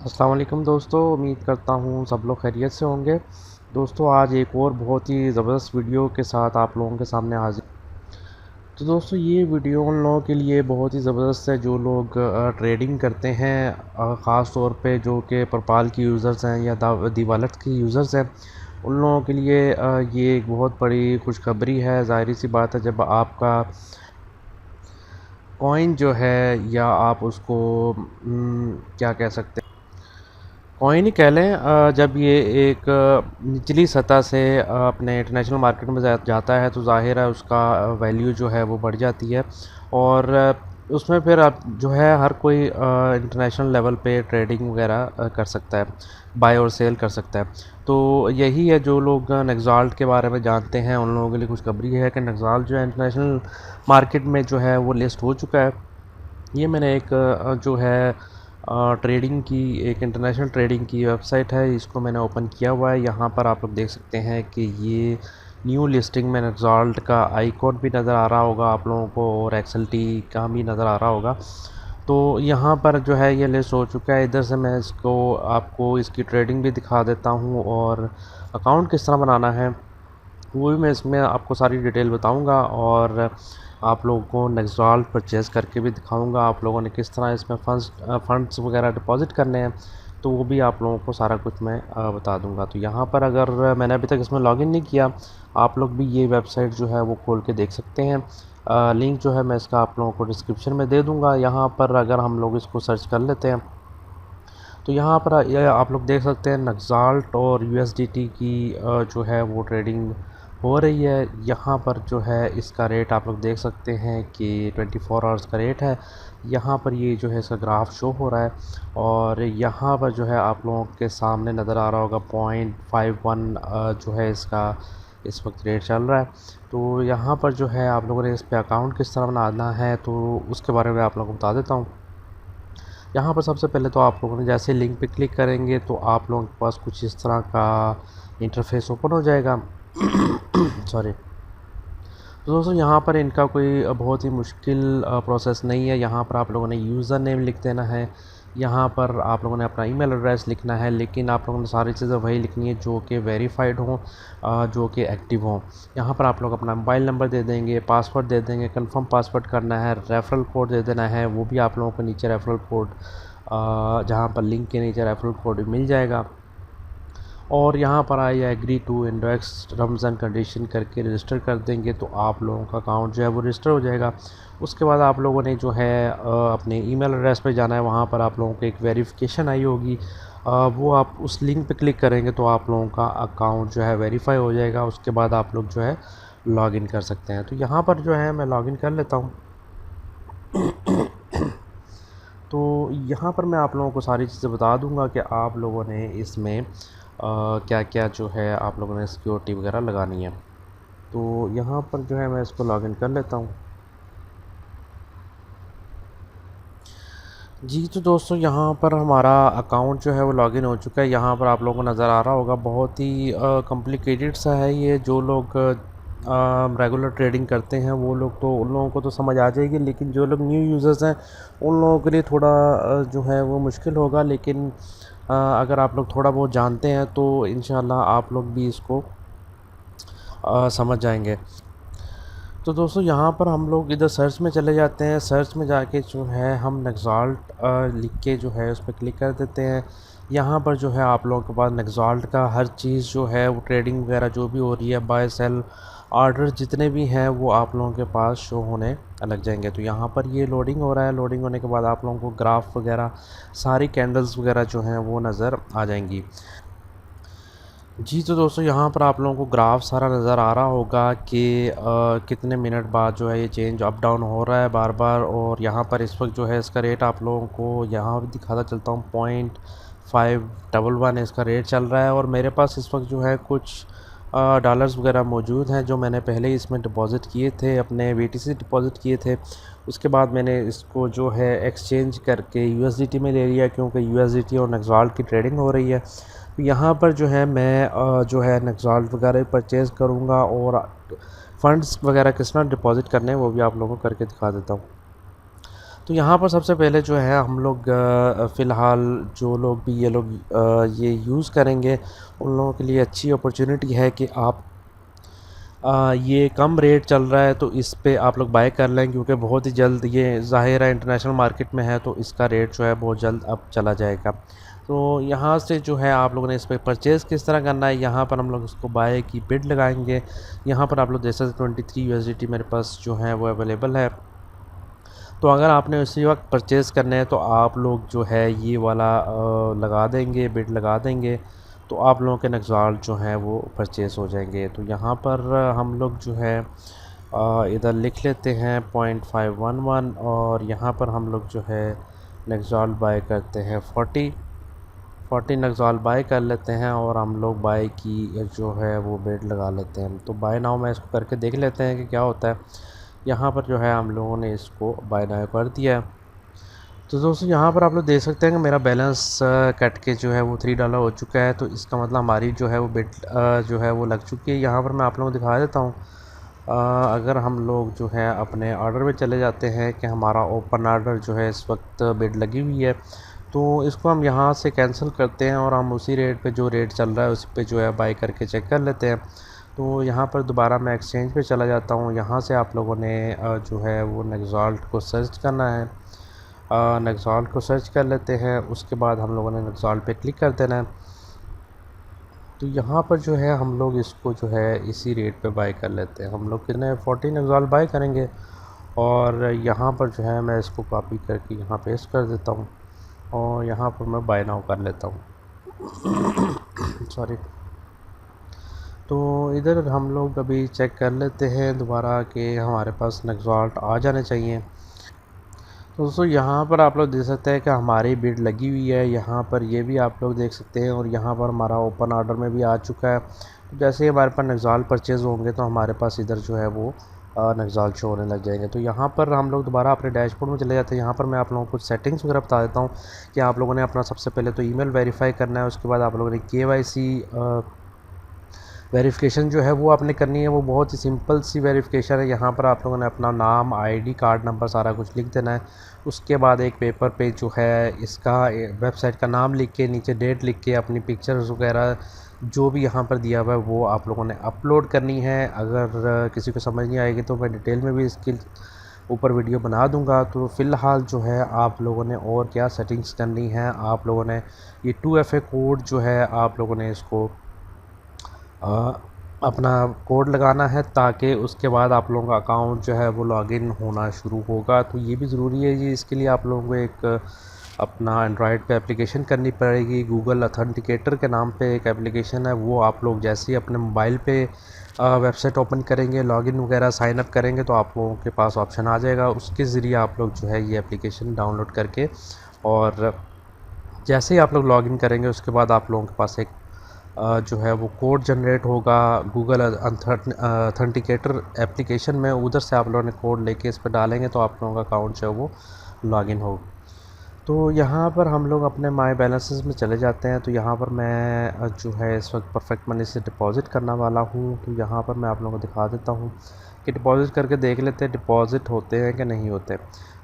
अस्सलाम वालेकुम दोस्तों, उम्मीद करता हूँ सब लोग खैरियत से होंगे। दोस्तों आज एक और बहुत ही ज़बरदस्त वीडियो के साथ आप लोगों के सामने हाजिर। तो दोस्तों ये वीडियो उन लोगों के लिए बहुत ही ज़बरदस्त है जो लोग ट्रेडिंग करते हैं, ख़ास तौर पे जो कि पेपाल की यूज़र्स हैं या दी वॉलेट की यूज़र्स हैं। उन लोगों के लिए ये एक बहुत बड़ी खुशखबरी है। ज़ाहिर सी बात है, जब आपका कॉइन जो है या आप उसको क्या कह सकते हैं, कॉइन ही कह लें, जब ये एक निचली सतह से अपने इंटरनेशनल मार्केट में जाता है तो ज़ाहिर है उसका वैल्यू जो है वो बढ़ जाती है। और उसमें फिर अब जो है हर कोई इंटरनेशनल लेवल पे ट्रेडिंग वगैरह कर सकता है, बाय और सेल कर सकता है। तो यही है, जो लोग नेक्साल्ट के बारे में जानते हैं उन लोगों के लिए खुशखबरी है कि नेक्साल्ट जो है इंटरनेशनल मार्केट में जो है वो लिस्ट हो चुका है। ये मैंने एक जो है ट्रेडिंग की, एक इंटरनेशनल ट्रेडिंग की वेबसाइट है, इसको मैंने ओपन किया हुआ है। यहाँ पर आप लोग देख सकते हैं कि ये न्यू लिस्टिंग में नेक्साल्ट का आइकॉन भी नज़र आ रहा होगा आप लोगों को, और एक्सएलटी का भी नज़र आ रहा होगा। तो यहाँ पर जो है ये लिस्ट हो चुका है। इधर से मैं इसको आपको इसकी ट्रेडिंग भी दिखा देता हूँ, और अकाउंट किस तरह बनाना है वो भी मैं इसमें आपको सारी डिटेल बताऊंगा, और आप लोगों को नेक्साल्ट परचेज़ करके भी दिखाऊंगा। आप लोगों ने किस तरह इसमें फंड्स वगैरह डिपॉज़िट करने हैं, तो वो भी आप लोगों को सारा कुछ मैं बता दूंगा। तो यहाँ पर अगर मैंने अभी तक इसमें लॉगिन नहीं किया, आप लोग भी ये वेबसाइट जो है वो खोल के देख सकते हैं। लिंक जो है मैं इसका आप लोगों को डिस्क्रिप्शन में दे दूँगा। यहाँ पर अगर हम लोग इसको सर्च कर लेते हैं तो यहाँ पर ये आप लोग देख सकते हैं नेक्साल्ट और यूएसडीटी की जो है वो ट्रेडिंग हो रही है। यहाँ पर जो है इसका रेट आप लोग देख सकते हैं कि 24 आवर्स का रेट है। यहाँ पर ये जो है इसका ग्राफ शो हो रहा है, और यहाँ पर जो है आप लोगों के सामने नज़र आ रहा होगा 0.51 जो है इसका इस वक्त रेट चल रहा है। तो यहाँ पर जो है आप लोगों ने इस पर अकाउंट किस तरह बनाना है तो उसके बारे में आप लोगों को बता देता हूँ। यहाँ पर सबसे पहले तो आप लोगों ने जैसे लिंक पे क्लिक करेंगे तो आप लोगों के पास कुछ इस तरह का इंटरफेस ओपन हो जाएगा। सॉरी। तो दोस्तों यहाँ पर इनका कोई बहुत ही मुश्किल प्रोसेस नहीं है। यहाँ पर आप लोगों ने यूज़र नेम लिख देना है, यहाँ पर आप लोगों ने अपना ईमेल एड्रेस लिखना है, लेकिन आप लोगों ने सारी चीज़ें वही लिखनी है जो कि वेरीफाइड हों, जो कि एक्टिव हों। यहाँ पर आप लोग अपना मोबाइल नंबर दे देंगे, पासवर्ड दे देंगे, कंफर्म पासवर्ड करना है, रेफरल कोड दे देना है, वो भी आप लोगों को नीचे रेफरल कोड, जहाँ पर लिंक के नीचे रेफरल कोड मिल जाएगा। और यहाँ पर I agree to index terms and condition करके रजिस्टर कर देंगे तो आप लोगों का अकाउंट जो है वो रजिस्टर हो जाएगा। उसके बाद आप लोगों ने जो है अपने ईमेल एड्रेस पे जाना है, वहाँ पर आप लोगों को एक वेरिफिकेशन आई होगी, वो आप उस लिंक पे क्लिक करेंगे तो आप लोगों का अकाउंट जो है वेरीफाई हो जाएगा। उसके बाद आप लोग जो है लॉगिन कर सकते हैं। तो यहाँ पर जो है मैं लॉगिन कर लेता हूँ। तो यहाँ पर मैं आप लोगों को सारी चीज़ें बता दूँगा कि आप लोगों ने इसमें क्या क्या जो है आप लोगों ने सिक्योरिटी वगैरह लगानी है। तो यहाँ पर जो है मैं इसको लॉगिन कर लेता हूँ। जी तो दोस्तों यहाँ पर हमारा अकाउंट जो है वो लॉगिन हो चुका है। यहाँ पर आप लोगों को नज़र आ रहा होगा, बहुत ही कॉम्प्लिकेटेड सा है ये। जो लोग रेगुलर ट्रेडिंग करते हैं वो लोग तो, उन लोगों को तो समझ आ जाएगी, लेकिन जो लोग न्यू यूज़र्स हैं उन लोगों के लिए थोड़ा जो है वो मुश्किल होगा। लेकिन अगर आप लोग थोड़ा बहुत जानते हैं तो इंशाल्लाह आप लोग भी इसको समझ जाएंगे। तो दोस्तों यहाँ पर हम लोग इधर सर्च में चले जाते हैं। सर्च में जाके जो है हम नेक्साल्ट लिख के जो है उस पर क्लिक कर देते हैं। यहाँ पर जो है आप लोगों के पास नेक्साल्ट का हर चीज़ जो है वो ट्रेडिंग वगैरह जो भी हो रही है, बाय सेल ऑर्डर जितने भी हैं वो आप लोगों के पास शो होने लग जाएंगे। तो यहाँ पर ये लोडिंग हो रहा है। लोडिंग होने के बाद आप लोगों को ग्राफ वगैरह, सारी कैंडल्स वगैरह जो हैं वो नज़र आ जाएंगी। जी तो दोस्तों यहाँ पर आप लोगों को ग्राफ सारा नज़र आ रहा होगा कि कितने मिनट बाद जो है ये चेंज अप डाउन हो रहा है बार बार। और यहाँ पर इस वक्त जो है इसका रेट आप लोगों को यहाँ भी दिखाता चलता हूँ, 0.511 इसका रेट चल रहा है। और मेरे पास इस वक्त जो है कुछ डॉलर्स वगैरह मौजूद हैं जो मैंने पहले ही इसमें डिपॉज़िट किए थे, अपने बीटीसी डिपॉज़िट किए थे। उसके बाद मैंने इसको जो है एक्सचेंज करके यूएसडीटी में ले लिया, क्योंकि यूएसडीटी और नेक्साल्ट की ट्रेडिंग हो रही है। तो यहाँ पर जो है मैं जो है नेक्साल्ट वगैरह परचेज़ करूँगा, और फंड्स वगैरह किस तरह डिपॉज़िट करने हैं वो भी आप लोगों को करके दिखा देता हूँ। तो यहाँ पर सबसे पहले जो है हम लोग फ़िलहाल जो लोग भी ये यूज़ करेंगे उन लोगों के लिए अच्छी अपॉर्चुनिटी है कि आप ये कम रेट चल रहा है तो इस पे आप लोग बाय कर लें, क्योंकि बहुत ही जल्द ये ज़ाहिर है इंटरनेशनल मार्केट में है तो इसका रेट जो है बहुत जल्द अब चला जाएगा। तो यहाँ से जो है आप लोगों ने इस पे परचेज़ किस तरह करना है, यहाँ पर हम लोग इसको बाय की बिड लगाएंगे। यहाँ पर आप लोग देख सकते 23 यूएसडीटी मेरे पास जो है वो अवेलेबल है। तो अगर आपने उसी वक्त परचेज़ करना है तो आप लोग जो है ये वाला लगा देंगे, बिड लगा देंगे, तो आप लोगों के नक्साल जो हैं वो परचेज़ हो जाएंगे। तो यहाँ पर हम लोग जो है इधर लिख लेते हैं 0.511 और यहाँ पर हम लोग जो है नक्साल बाय करते हैं 40 नक्साल बाय कर लेते हैं और हम लोग बाय की जो है वो बिड लगा लेते हैं। तो बाय नाउ मैं इसको करके देख लेते हैं कि क्या होता है। यहाँ पर जो है हम लोगों ने इसको बाय नाउ कर दिया है। तो दोस्तों यहाँ पर आप लोग देख सकते हैं कि मेरा बैलेंस कट के जो है वो $3 हो चुका है। तो इसका मतलब हमारी जो है वो बिड जो है वो लग चुकी है। यहाँ पर मैं आप लोगों को दिखा देता हूँ। अगर हम लोग जो है अपने ऑर्डर में चले जाते हैं कि हमारा ओपन ऑर्डर जो है इस वक्त बिड लगी हुई है, तो इसको हम यहाँ से कैंसिल करते हैं और हम उसी रेट पे जो रेट चल रहा है उस पे जो है बाई करके चेक कर लेते हैं। तो यहाँ पर दोबारा मैं एक्सचेंज पे चला जाता हूँ। यहाँ से आप लोगों ने जो है वो नेक्सॉल्ट को सर्च करना है। नेक्सॉल्ट को सर्च कर लेते हैं, उसके बाद हम लोगों ने नेक्सॉल्ट पे क्लिक कर देना है। तो यहाँ पर जो है हम लोग इसको जो है इसी रेट पे बाय कर लेते हैं। हम लोग कितने 40 नेक्सॉल्ट बाय करेंगे और यहाँ पर जो है मैं इसको कॉपी करके यहाँ पेस्ट कर देता हूँ और यहाँ पर मैं बाय नाउ कर लेता हूँ। सॉरी। तो इधर हम लोग अभी चेक कर लेते हैं दोबारा कि हमारे पास नेक्सॉल्ट आ जाने चाहिए। तो दोस्तों यहाँ पर आप लोग देख सकते हैं कि हमारी बिड लगी हुई है। यहाँ पर ये भी आप लोग देख सकते हैं और यहाँ पर हमारा ओपन ऑर्डर में भी आ चुका है। तो जैसे ही हमारे पास नेक्सॉल्ट परचेज़ होंगे तो हमारे पास इधर जो है वो नेक्सॉल्ट शो होने लग जाएंगे। तो यहाँ पर हम लोग दोबारा अपने डैशबोर्ड में चले जाते हैं। यहाँ पर मैं आप लोगों को कुछ सेटिंग्स वगैरह बता देता हूँ कि आप लोगों ने अपना सबसे पहले तो ईमेल वेरीफाई करना है। उसके बाद आप लोगों ने KYC वेरिफ़िकेशन जो है वो आपने करनी है। वो बहुत ही सिंपल सी वेरिफ़िकेशन है। यहाँ पर आप लोगों ने अपना नाम, ID कार्ड नंबर सारा कुछ लिख देना है। उसके बाद एक पेपर पे जो है इसका वेबसाइट का नाम लिख के नीचे डेट लिख के अपनी पिक्चर्स वगैरह जो भी यहाँ पर दिया हुआ है वो आप लोगों ने अपलोड करनी है। अगर किसी को समझ नहीं आएगी तो मैं डिटेल में भी इसकी ऊपर वीडियो बना दूंगा। तो फ़िलहाल जो है आप लोगों ने और क्या सेटिंग्स करनी है, आप लोगों ने ये 2FA कोड जो है आप लोगों ने इसको अपना कोड लगाना है ताकि उसके बाद आप लोगों का अकाउंट जो है वो लॉगिन होना शुरू होगा। तो ये भी ज़रूरी है जी। इसके लिए आप लोगों को एक अपना एंड्रॉयड पे एप्लीकेशन करनी पड़ेगी। गूगल ऑथेंटिकेटर के नाम पे एक एप्लीकेशन है, वो आप लोग जैसे ही अपने मोबाइल पे वेबसाइट ओपन करेंगे, लॉगिन वगैरह साइन अप करेंगे तो आप लोगों के पास ऑप्शन आ जाएगा। उसके ज़रिए आप लोग जो है ये एप्लीकेशन डाउनलोड करके और जैसे ही आप लोग लॉगिन करेंगे उसके बाद आप लोगों के पास एक जो है वो कोड जनरेट होगा गूगल ऑथेंटिकेटर एप्लीकेशन में। उधर से आप लोगों ने कोड लेके इस पर डालेंगे तो आप लोगों का अकाउंट जो है वो लॉगिन होगा। तो यहाँ पर हम लोग अपने माई बैलेंसेस में चले जाते हैं। तो यहाँ पर मैं जो है इस वक्त परफेक्ट मनी से डिपॉज़िट करने वाला हूँ। तो यहाँ पर मैं आप लोगों को दिखा देता हूँ कि डिपॉज़िट करके देख लेते हैं डिपॉज़िट होते हैं कि नहीं होते।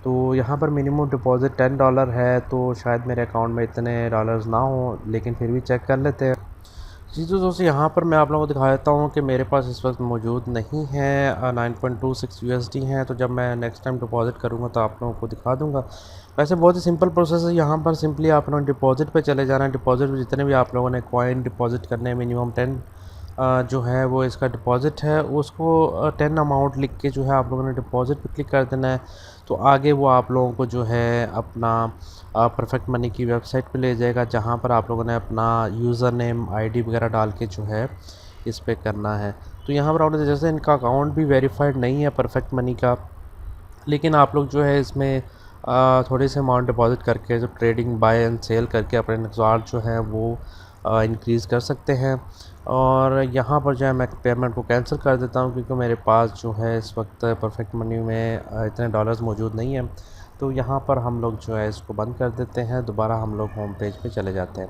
तो यहाँ पर मिनिमम डिपॉज़िट $10 है, तो शायद मेरे अकाउंट में इतने डॉलर्स ना हो, लेकिन फिर भी चेक कर लेते हैं। जी तो दोस्तों यहाँ पर मैं आप लोगों को दिखा देता हूँ कि मेरे पास इस वक्त मौजूद नहीं है 9.26 USD हैं। तो जब मैं नेक्स्ट टाइम डिपॉज़िट करूँगा तो आप लोगों को दिखा दूँगा। वैसे बहुत ही सिंपल प्रोसेस है। यहाँ पर सिंपली आप लोगों ने डिपॉज़िट पे चले जाना है। डिपॉज़िट में जितने भी आप लोगों ने कॉइन डिपॉज़िट करने हैं मिनिमम 10 जो है वो इसका डिपॉज़िट है, उसको 10 अमाउंट लिख के जो है आप लोगों ने डिपॉज़िट पे क्लिक कर देना है। तो आगे वो आप लोगों को जो है अपना परफेक्ट मनी की वेबसाइट पे ले जाएगा, जहाँ पर आप लोगों ने अपना यूज़र नेम ID वगैरह डाल के जो है इस पर करना है। तो यहाँ पर आपने जैसे इनका अकाउंट भी वेरीफाइड नहीं है परफेक्ट मनी का, लेकिन आप लोग जो है इसमें थोड़े से अमाउंट डिपॉज़िट करके जो ट्रेडिंग बाय एंड सेल करके अपने नक्सॉल्ट जो है वो इंक्रीज़ कर सकते हैं। और यहाँ पर जो है मैं पेमेंट को कैंसिल कर देता हूँ क्योंकि मेरे पास जो है इस वक्त परफेक्ट मनी में इतने डॉलर्स मौजूद नहीं हैं। तो यहाँ पर हम लोग जो है इसको बंद कर देते हैं। दोबारा हम लोग होम पेज पे चले जाते हैं।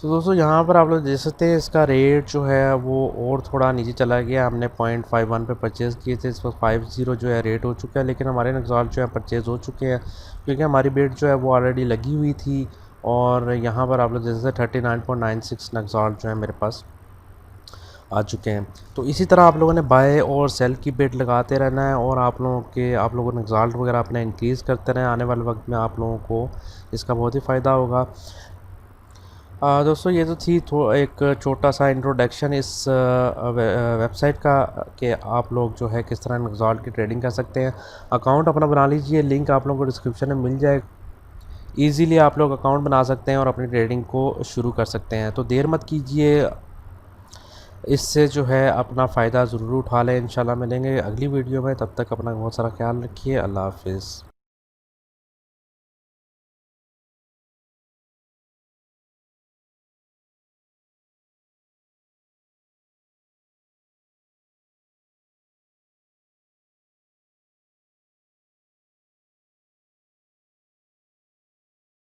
तो दोस्तों यहाँ पर आप लोग देख सकते हैं इसका रेट जो है वो और थोड़ा नीचे चला गया। हमने 0.51 पे परचेज़ किए थे, इस पर 50 जो है रेट हो चुका है, लेकिन हमारे नक्साल जो है परचेज़ हो चुके हैं क्योंकि हमारी बेट जो है वो ऑलरेडी लगी हुई थी। और यहाँ पर आप लोग जैसे 39.96 नक्साल जो है मेरे पास आ चुके हैं। तो इसी तरह आप लोगों ने बाय और सेल की बेट लगाते रहना है और आप लोगों ने रिज़ल्ट वगैरह अपने इंक्रीज़ करते रहें। आने वाले वक्त में आप लोगों को इसका बहुत ही फ़ायदा होगा। दोस्तों ये तो थी एक छोटा सा इंट्रोडक्शन इस वेबसाइट का कि आप लोग जो है किस तरह नक्साल की ट्रेडिंग कर सकते हैं। अकाउंट अपना बना लीजिए, लिंक आप लोगों को डिस्क्रिप्शन में मिल जाए। ईज़िली आप लोग अकाउंट बना सकते हैं और अपनी ट्रेडिंग को शुरू कर सकते हैं। तो देर मत कीजिए, इससे जो है अपना फ़ायदा ज़रूर उठा लें। इंशाल्लाह मिलेंगे अगली वीडियो में, तब तक अपना बहुत सारा ख्याल रखिए। अल्लाह हाफ़िज़।